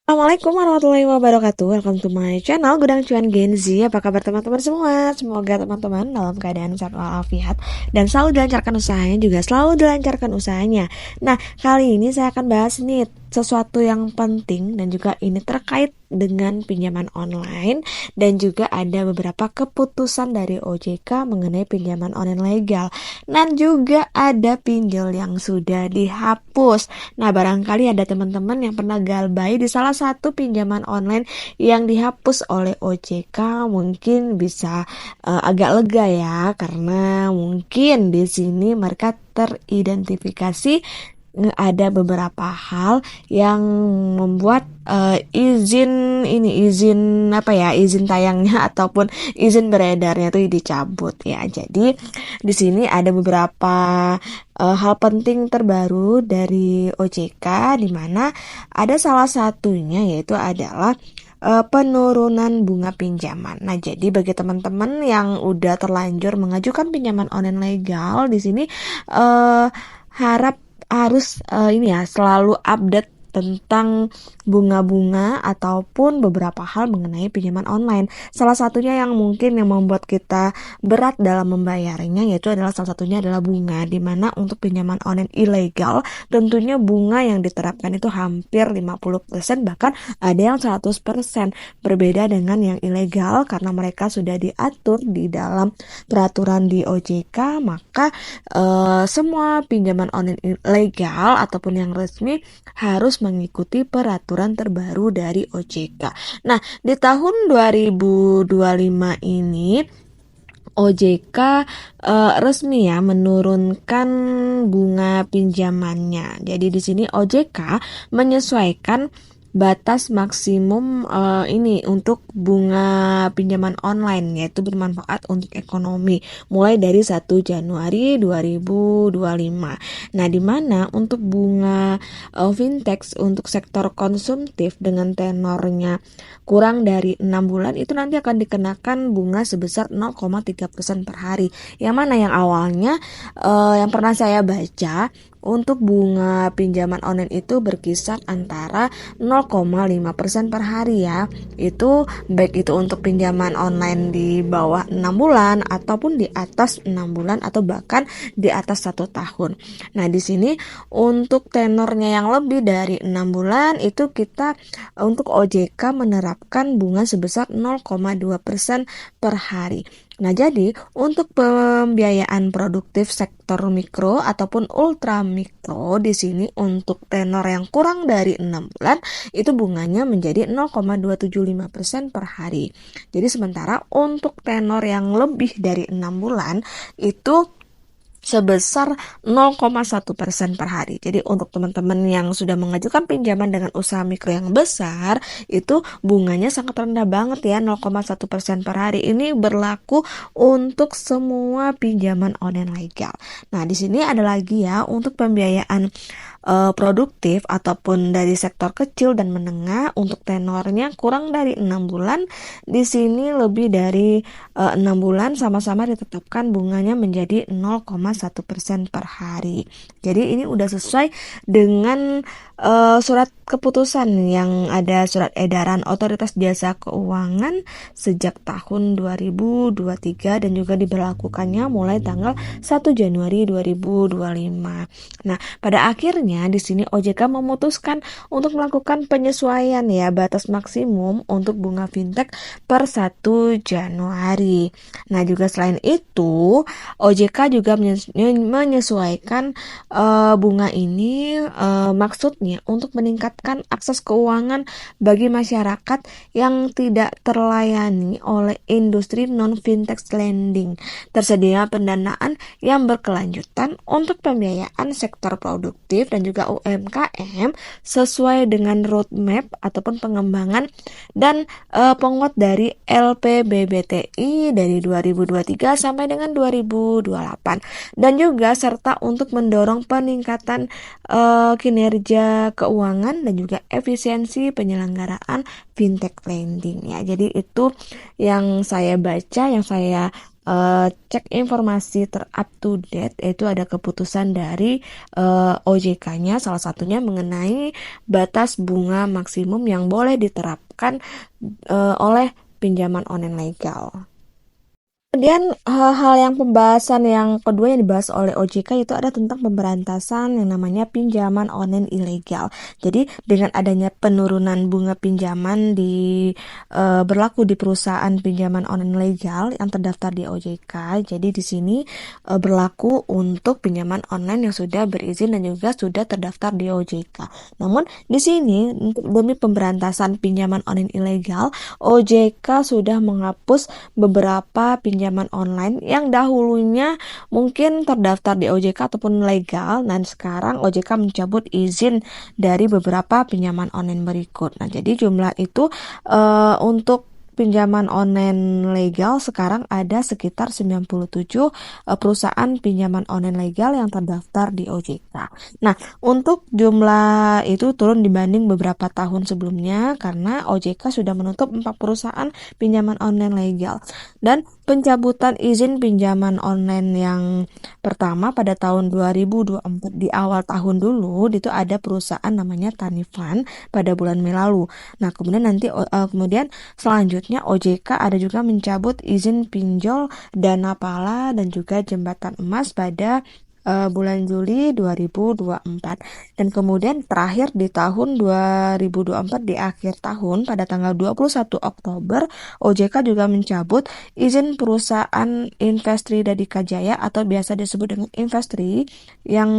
Assalamualaikum warahmatullahi wabarakatuh. Welcome to my channel Gudang Cuan Gen Z. Apa kabar teman-teman semua? Semoga teman-teman dalam keadaan sehat walafiat dan selalu dilancarkan usahanya, juga selalu dilancarkan usahanya. Nah, kali ini saya akan bahas nih sesuatu yang penting dan juga ini terkait dengan pinjaman online, dan juga ada beberapa keputusan dari OJK mengenai pinjaman online legal, dan juga ada pinjol yang sudah dihapus. Nah, barangkali ada teman-teman yang pernah galbay di salah satu pinjaman online yang dihapus oleh OJK, mungkin bisa agak lega ya, karena mungkin di sini mereka teridentifikasi ada beberapa hal yang membuat izin tayangnya ataupun izin beredarnya itu dicabut ya. Jadi di sini ada beberapa hal penting terbaru dari OJK, di mana ada salah satunya yaitu adalah penurunan bunga pinjaman. Nah, jadi bagi teman-teman yang udah terlanjur mengajukan pinjaman online legal, di sini harus selalu update tentang bunga-bunga ataupun beberapa hal mengenai pinjaman online. Salah satunya yang mungkin yang membuat kita berat dalam membayarnya yaitu adalah salah satunya adalah bunga, di mana untuk pinjaman online ilegal tentunya bunga yang diterapkan itu hampir 50%, bahkan ada yang 100%, berbeda dengan yang ilegal karena mereka sudah diatur di dalam peraturan di OJK. Maka semua pinjaman online ilegal ataupun yang resmi harus mengikuti peraturan terbaru dari OJK. Nah, di tahun 2025 ini OJK resmi ya menurunkan bunga pinjamannya. Jadi di sini OJK menyesuaikan batas maksimum untuk bunga pinjaman online, yaitu bermanfaat untuk ekonomi mulai dari 1 Januari 2025. Nah, di mana untuk bunga fintech untuk sektor konsumtif dengan tenornya kurang dari 6 bulan itu nanti akan dikenakan bunga sebesar 0,3% per hari. Yang mana yang awalnya yang pernah saya baca untuk bunga pinjaman online itu berkisar antara 0,5% per hari ya. Itu baik itu untuk pinjaman online di bawah 6 bulan ataupun di atas 6 bulan atau bahkan di atas 1 tahun. Nah, di sini untuk tenornya yang lebih dari 6 bulan itu kita untuk OJK menerapkan bunga sebesar 0,2% per hari. Nah, jadi untuk pembiayaan produktif sektor mikro ataupun ultra mikro di sini untuk tenor yang kurang dari 6 bulan itu bunganya menjadi 0,275% per hari. Jadi sementara untuk tenor yang lebih dari 6 bulan itu sebesar 0,1% per hari. Jadi untuk teman-teman yang sudah mengajukan pinjaman dengan usaha mikro yang besar, itu bunganya sangat rendah banget ya, 0,1% per hari. Ini berlaku untuk semua pinjaman online legal. Nah, di sini ada lagi ya untuk pembiayaan produktif ataupun dari sektor kecil dan menengah untuk tenornya kurang dari 6 bulan. Di sini lebih dari 6 bulan sama-sama ditetapkan bunganya menjadi 0,1% per hari. Jadi ini udah sesuai dengan surat keputusan yang ada surat edaran Otoritas Jasa Keuangan sejak tahun 2023 dan juga diberlakukannya mulai tanggal 1 Januari 2025. Nah, pada akhirnya di sini OJK memutuskan untuk melakukan penyesuaian ya batas maksimum untuk bunga fintech per 1 Januari. Nah, juga selain itu OJK juga menyesuaikan bunga ini maksudnya untuk meningkatkan akses keuangan bagi masyarakat yang tidak terlayani oleh industri non-fintech lending. Tersedia pendanaan yang berkelanjutan untuk pembiayaan sektor produktif dan juga UMKM sesuai dengan roadmap ataupun pengembangan dan penguat dari LPBBTI dari 2023 sampai dengan 2028, dan juga serta untuk mendorong peningkatan kinerja keuangan dan juga efisiensi penyelenggaraan fintech lending ya. Jadi itu yang saya baca, yang saya cek informasi ter-up to date, yaitu ada keputusan dari OJK-nya, salah satunya mengenai batas bunga maksimum yang boleh diterapkan oleh pinjaman online legal. Kemudian hal-hal yang pembahasan yang kedua yang dibahas oleh OJK itu ada tentang pemberantasan yang namanya pinjaman online ilegal. Jadi dengan adanya penurunan bunga pinjaman berlaku di perusahaan pinjaman online legal yang terdaftar di OJK. Jadi di sini berlaku untuk pinjaman online yang sudah berizin dan juga sudah terdaftar di OJK. Namun di sini untuk demi pemberantasan pinjaman online ilegal, OJK sudah menghapus beberapa pinjaman online yang dahulunya mungkin terdaftar di OJK ataupun legal, dan sekarang OJK mencabut izin dari beberapa pinjaman online berikut. Nah, jadi jumlah itu untuk pinjaman online legal sekarang ada sekitar 97 perusahaan pinjaman online legal yang terdaftar di OJK. Nah, untuk jumlah itu turun dibanding beberapa tahun sebelumnya karena OJK sudah menutup 4 perusahaan pinjaman online legal. Dan pencabutan izin pinjaman online yang pertama pada tahun 2024 di awal tahun dulu itu ada perusahaan namanya Tanifan pada bulan Mei lalu. Nah, kemudian selanjutnya OJK ada juga mencabut izin pinjol Dana Pala dan juga Jembatan Emas pada bulan Juli 2024. Dan kemudian terakhir di tahun 2024 di akhir tahun pada tanggal 21 Oktober OJK juga mencabut izin perusahaan Investri Dadika Jaya atau biasa disebut dengan Investri yang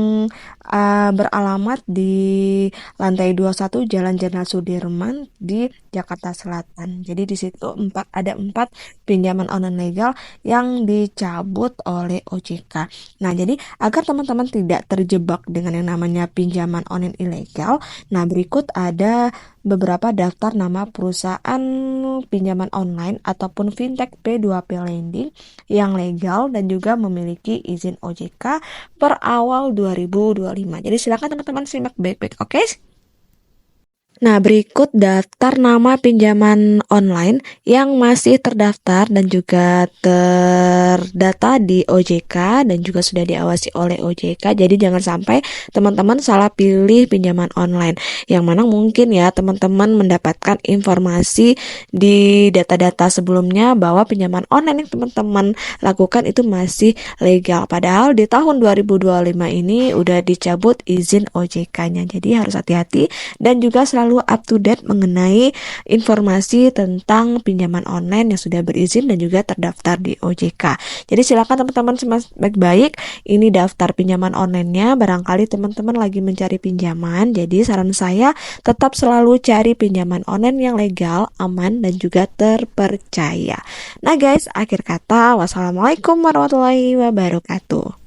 beralamat di lantai 21 Jalan Jenderal Sudirman di Jakarta Selatan. Jadi di situ ada 4 pinjaman online legal yang dicabut oleh OJK. Nah, jadi agar teman-teman tidak terjebak dengan yang namanya pinjaman online ilegal, nah berikut ada beberapa daftar nama perusahaan pinjaman online ataupun fintech P2P lending yang legal dan juga memiliki izin OJK per awal 2025. Jadi silakan teman-teman simak baik-baik, oke? Nah, berikut daftar nama pinjaman online yang masih terdaftar dan juga terdata di OJK dan juga sudah diawasi oleh OJK. Jadi jangan sampai teman-teman salah pilih pinjaman online. Yang mana mungkin ya teman-teman mendapatkan informasi di data-data sebelumnya bahwa pinjaman online yang teman-teman lakukan itu masih legal. Padahal di tahun 2025 ini udah dicabut izin OJK-nya. Jadi harus hati-hati dan juga selalu up to date mengenai informasi tentang pinjaman online yang sudah berizin dan juga terdaftar di OJK. Jadi silakan teman-teman simak baik-baik. Ini daftar pinjaman online-nya. Barangkali teman-teman lagi mencari pinjaman. Jadi saran saya tetap selalu cari pinjaman online yang legal, aman dan juga terpercaya. Nah guys, akhir kata wassalamualaikum warahmatullahi wabarakatuh.